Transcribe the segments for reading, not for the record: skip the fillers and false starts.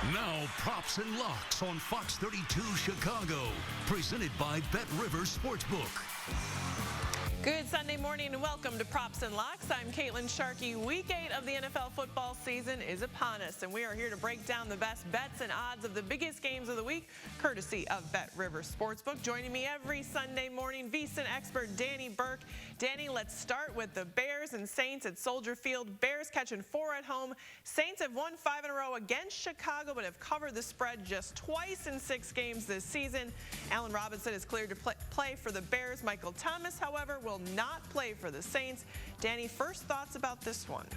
Now, Props and Locks on Fox 32 Chicago, presented by Bet Rivers Sportsbook. Good Sunday morning and welcome to Props and Locks. I'm Caitlin Sharkey. Week 8 of the NFL football season is upon us, and we are here to break down the best bets and odds of the biggest games of the week, courtesy of Bet Rivers Sportsbook. Joining me every Sunday morning, VSiN expert Danny Burke. Danny, let's start with the Bears and Saints at Soldier Field. Bears catching 4 at home. Saints have won 5 in a row against Chicago, but have covered the spread just twice in 6 games this season. Allen Robinson is cleared to play for the Bears. Michael Thomas, however, will not play for the Saints. Danny, first thoughts about this one?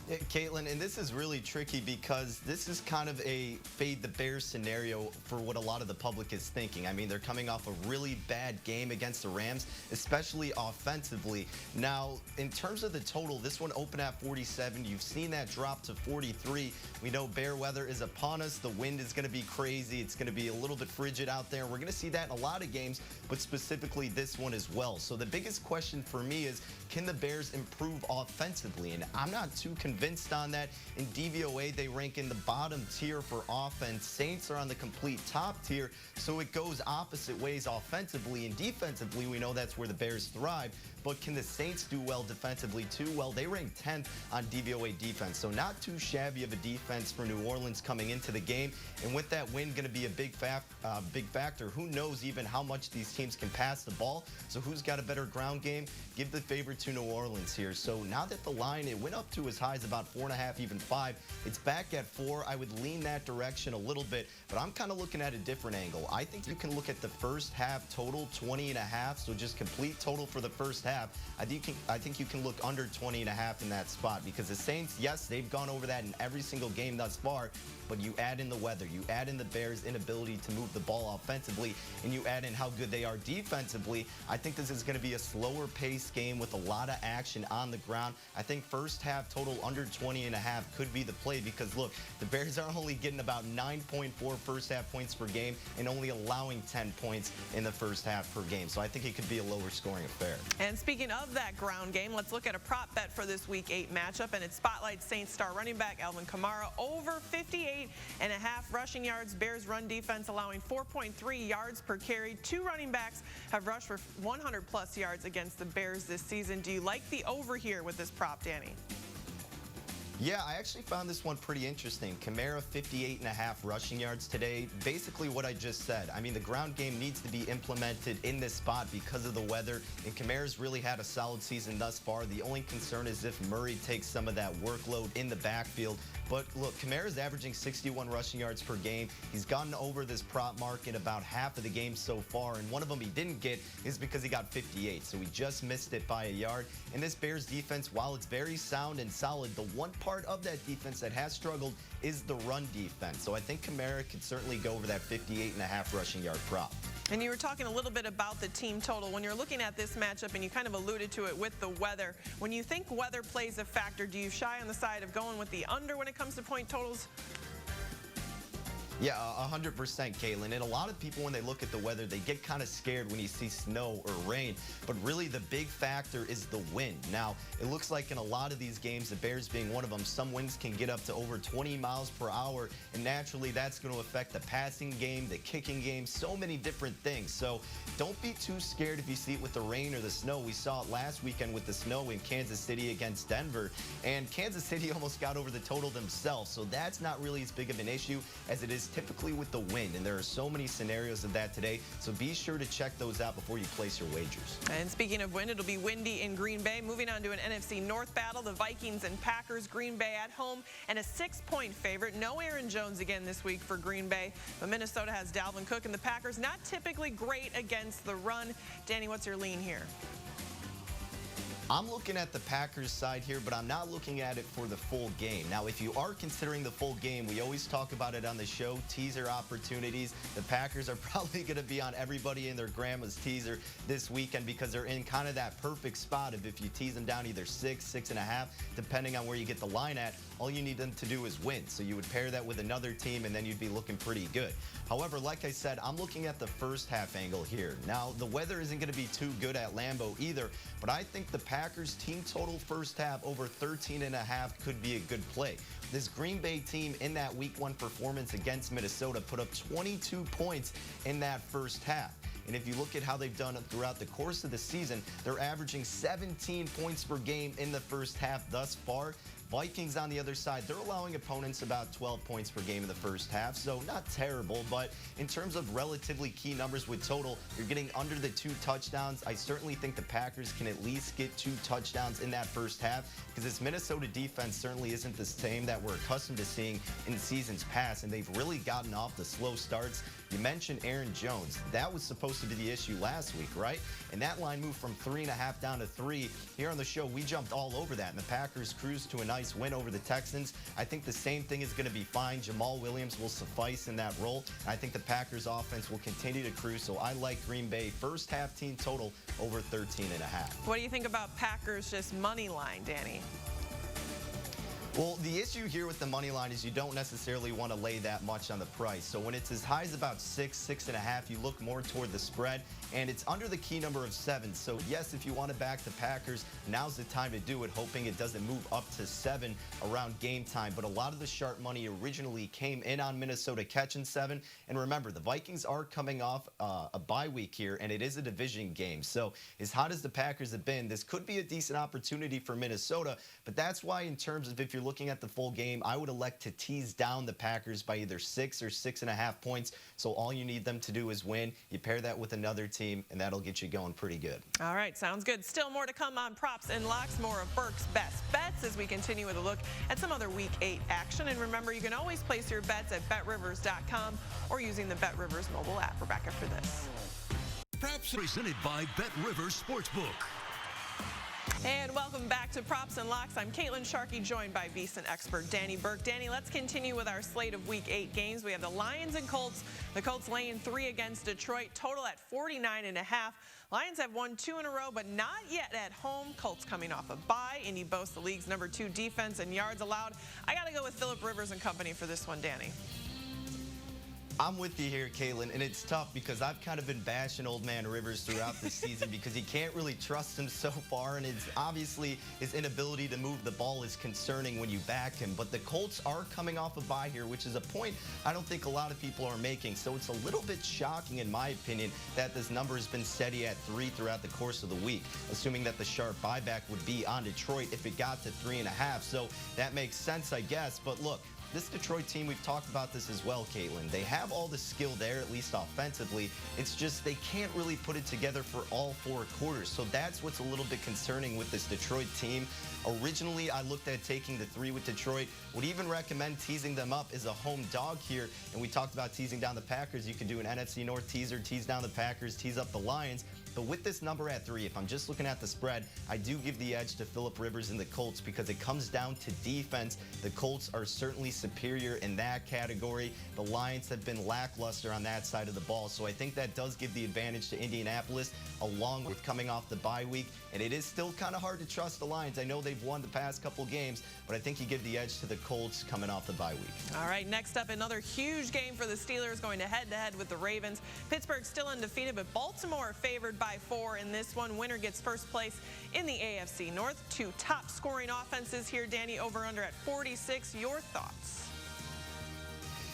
Yeah, Caitlin, and this is really tricky because this is kind of a fade the Bears scenario for what a lot of the public is thinking. I mean, they're coming off a really bad game against the Rams, especially offensively. Now, in terms of the total, this one opened at 47. You've seen that drop to 43. We know bear weather is upon us. The wind is going to be crazy. It's going to be a little bit frigid out there. We're going to see that in a lot of games, but specifically this one as well. So the biggest question for me is, can the Bears improve offensively? And I'm not too convinced on that. In DVOA, they rank in the bottom tier for offense. Saints are on the complete top tier, so it goes opposite ways offensively. And defensively, we know that's where the Bears thrive. But can the Saints do well defensively too? Well, they rank 10th on DVOA defense, so not too shabby of a defense for New Orleans coming into the game. And with that win going to be a big factor, who knows even how much these teams can pass the ball. So who's got a better ground game? Give the favor to New Orleans here. So now that the line, it went up to as high as about 4.5, even 5. It's back at 4. I would lean that direction a little bit, but I'm kind of looking at a different angle. I think you can look at the first half total, 20.5, so just complete total for the first half. I think you can look under 20.5 in that spot, because the Saints, yes, they've gone over that in every single game thus far, but you add in the weather, you add in the Bears' inability to move the ball offensively, and you add in how good they are defensively. I think this is going to be a slower paced game with a lot of action on the ground. I think first half total under 20.5 could be the play, because look, the Bears are only getting about 9.4 first half points per game and only allowing 10 points in the first half per game. So I think it could be a lower scoring affair. And speaking of that ground game, let's look at a prop bet for this Week 8 matchup, and it spotlights Saints star running back Alvin Kamara over 58.5 rushing yards. Bears run defense allowing 4.3 yards per carry. 2 running backs have rushed for 100+ yards against the Bears this season. Do you like the over here with this prop, Danny? Yeah, I actually found this one pretty interesting. Kamara, 58.5 rushing yards today. Basically what I just said. I mean, the ground game needs to be implemented in this spot because of the weather, and Kamara's really had a solid season thus far. The only concern is if Murray takes some of that workload in the backfield. But look, Kamara's averaging 61 rushing yards per game. He's gotten over this prop mark in about half of the games so far, and one of them he didn't get is because he got 58, so he just missed it by a yard. And this Bears defense, while it's very sound and solid, the one part of that defense that has struggled is the run defense. So I think Kamara could certainly go over that 58.5 rushing yard prop. And you were talking a little bit about the team total. When you're looking at this matchup, and you kind of alluded to it with the weather, when you think weather plays a factor, do you shy on the side of going with the under when it comes to point totals? Yeah, 100%, Caitlin. And a lot of people, when they look at the weather, they get kind of scared when you see snow or rain. But really, the big factor is the wind. Now, it looks like in a lot of these games, the Bears being one of them, some winds can get up to over 20 miles per hour. And naturally, that's going to affect the passing game, the kicking game, so many different things. So don't be too scared if you see it with the rain or the snow. We saw it last weekend with the snow in Kansas City against Denver. And Kansas City almost got over the total themselves. So that's not really as big of an issue as it is typically with the wind, and there are so many scenarios of that today, so be sure to check those out before you place your wagers. And speaking of wind, it'll be windy in Green Bay. Moving on to an NFC North battle, the Vikings and Packers. Green Bay at home and a 6-point favorite. No Aaron Jones again this week for Green Bay, but Minnesota has Dalvin Cook, and the Packers not typically great against the run. Danny, what's your lean here? I'm looking at the Packers side here, but I'm not looking at it for the full game. Now, if you are considering the full game, we always talk about it on the show, teaser opportunities. The Packers are probably going to be on everybody and their grandma's teaser this weekend because they're in kind of that perfect spot of if you tease them down either 6, 6.5, depending on where you get the line at, all you need them to do is win. So you would pair that with another team, and then you'd be looking pretty good. However, like I said, I'm looking at the first half angle here. Now, the weather isn't going to be too good at Lambeau either, but I think the Packers Packers team total first half over 13.5 could be a good play. This Green Bay team in that week 1 performance against Minnesota put up 22 points in that first half. And if you look at how they've done throughout the course of the season, they're averaging 17 points per game in the first half thus far. Vikings on the other side, they're allowing opponents about 12 points per game in the first half, so not terrible, but in terms of relatively key numbers with total, you're getting under the 2 touchdowns. I certainly think the Packers can at least get 2 touchdowns in that first half, because this Minnesota defense certainly isn't the same that we're accustomed to seeing in seasons past, and they've really gotten off the slow starts. You mentioned Aaron Jones. That was supposed to be the issue last week, right? And that line moved from 3.5 down to 3. Here on the show, we jumped all over that, and the Packers cruised to a nice win over the Texans. I think the same thing is going to be fine. Jamal Williams will suffice in that role. I think the Packers offense will continue to cruise, so I like Green Bay first half team total over 13.5. What do you think about Packers just money line, Danny? Well, the issue here with the money line is you don't necessarily want to lay that much on the price. So when it's as high as about 6, 6.5, you look more toward the spread, and it's under the key number of 7. So yes, if you want to back the Packers, now's the time to do it, hoping it doesn't move up to 7 around game time. But a lot of the sharp money originally came in on Minnesota catching 7. And remember, the Vikings are coming off a bye week here, and it is a division game. So as hot as the Packers have been, this could be a decent opportunity for Minnesota. But that's why, in terms of if you're looking at the full game, I would elect to tease down the Packers by either 6 or 6.5 points. So all you need them to do is win. You pair that with another team, and that'll get you going pretty good. All right, sounds good. Still more to come on props and locks. More of Burke's best bets as we continue with a look at some other Week 8 action. And remember, you can always place your bets at betrivers.com or using the BetRivers mobile app. We're back after this. Props presented by BetRivers Sportsbook. And welcome back to Props and Locks. I'm Caitlin Sharkey, joined by VSiN expert Danny Burke. Danny, let's continue with our slate of Week 8 games. We have the Lions and Colts. The Colts laying 3 against Detroit, total at 49.5. Lions have won 2 in a row, but not yet at home. Colts coming off a bye. Indy boasts the league's number 2 defense and yards allowed. I got to go with Phillip Rivers and company for this one, Danny. I'm with you here, Caitlin, and it's tough because I've kind of been bashing old man Rivers throughout the season because you can't really trust him so far, and it's obviously his inability to move the ball is concerning when you back him. But the Colts are coming off a bye here, which is a point I don't think a lot of people are making. So it's a little bit shocking, in my opinion, that this number has been steady at 3 throughout the course of the week, assuming that the sharp buyback would be on Detroit if it got to 3.5. So that makes sense, I guess. But look, this Detroit team, we've talked about this as well, Caitlin. They have all the skill there, at least offensively. It's just they can't really put it together for all 4 quarters. So that's what's a little bit concerning with this Detroit team. Originally, I looked at taking the 3 with Detroit. Would even recommend teasing them up as a home dog here. And we talked about teasing down the Packers. You could do an NFC North teaser, tease down the Packers, tease up the Lions. But with this number at 3, if I'm just looking at the spread, I do give the edge to Phillip Rivers and the Colts because it comes down to defense. The Colts are certainly superior in that category. The Lions have been lackluster on that side of the ball. So I think that does give the advantage to Indianapolis, along with coming off the bye week. And it is still kind of hard to trust the Lions. I know they've won the past couple games, but I think you give the edge to the Colts coming off the bye week. All right, next up, another huge game for the Steelers, going head-to-head with the Ravens. Pittsburgh still undefeated, but Baltimore favored by 4 in this one. Winner gets first place in the AFC North. 2 top scoring offenses here, Danny. Over/under at 46. Your thoughts?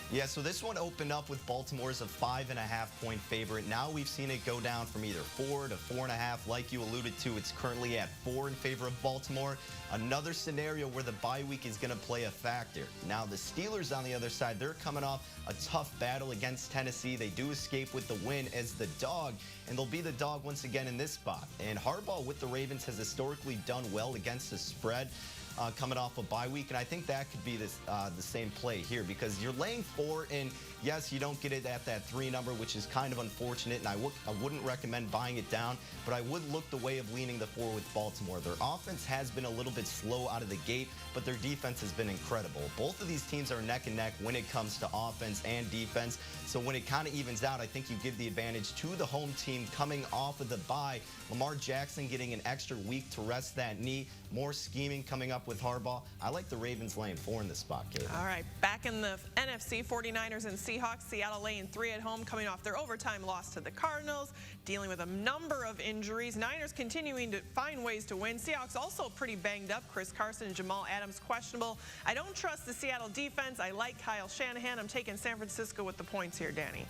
Yeah, so this one opened up with Baltimore as a 5.5-point favorite. Now we've seen it go down from either 4 to 4.5. Like you alluded to, it's currently at 4 in favor of Baltimore. Another scenario where the bye week is going to play a factor. Now the Steelers on the other side, they're coming off a tough battle against Tennessee. They do escape with the win as the dog, and they'll be the dog once again in this spot. And Harbaugh with the Ravens has historically done well against the spread. Coming off a bye week, and I think that could be the same play here because you're laying 4, and yes, you don't get it at that 3 number, which is kind of unfortunate, and I wouldn't recommend buying it down, but I would look the way of leaning the 4 with Baltimore. Their offense has been a little bit slow out of the gate, but their defense has been incredible. Both of these teams are neck and neck when it comes to offense and defense, so when it kind of evens out, I think you give the advantage to the home team coming off of the bye. Lamar Jackson getting an extra week to rest that knee, more scheming coming up with Harbaugh. I like the Ravens laying 4 in this spot, Caitlin. All right, back in the NFC, 49ers and Seahawks. Seattle laying 3 at home, coming off their overtime loss to the Cardinals, dealing with a number of injuries. Niners continuing to find ways to win. Seahawks also pretty banged up. Chris Carson and Jamal Adams questionable. I don't trust the Seattle defense. I like Kyle Shanahan. I'm taking San Francisco with the points here, Danny.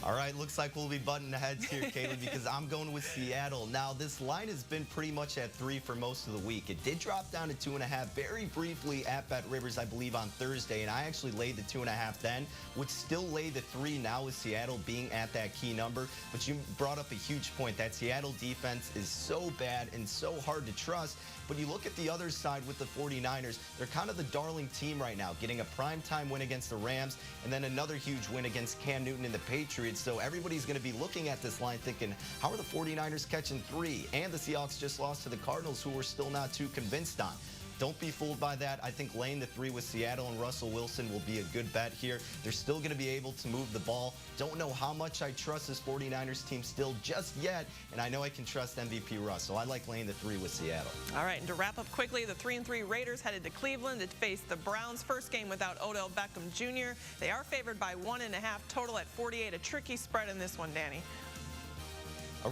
All right, looks like we'll be butting heads here, Caitlin, because I'm going with Seattle. Now, this line has been pretty much at 3 for most of the week. It did drop down to 2.5 very briefly at Bet Rivers, I believe, on Thursday, and I actually laid the 2.5 then. Would still lay the 3 now with Seattle being at that key number. But you brought up a huge point. That Seattle defense is so bad and so hard to trust. But you look at the other side with the 49ers, they're kind of the darling team right now, getting a primetime win against the Rams and then another huge win against Cam Newton and the Patriots. So everybody's going to be looking at this line thinking, how are the 49ers catching 3? And the Seahawks just lost to the Cardinals, who we're still not too convinced on. Don't be fooled by that. I think laying the 3 with Seattle and Russell Wilson will be a good bet here. They're still going to be able to move the ball. Don't know how much I trust this 49ers team still just yet, and I know I can trust MVP Russ, so I like laying the 3 with Seattle. All right, and to wrap up quickly, the 3-3 Raiders headed to Cleveland to face the Browns. First game without Odell Beckham Jr. They are favored by 1.5 total at 48. A tricky spread in this one, Danny.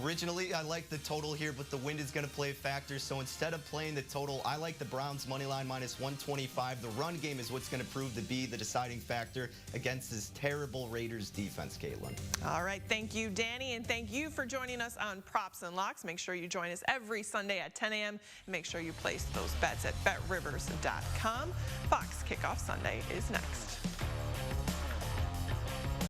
Originally, I like the total here, but the wind is going to play a factor. So instead of playing the total, I like the Browns money line minus 125. The run game is what's going to prove to be the deciding factor against this terrible Raiders defense, Caitlin. All right, thank you, Danny, and thank you for joining us on Props and Locks. Make sure you join us every Sunday at 10 a.m. Make sure you place those bets at betrivers.com. Fox Kickoff Sunday is next.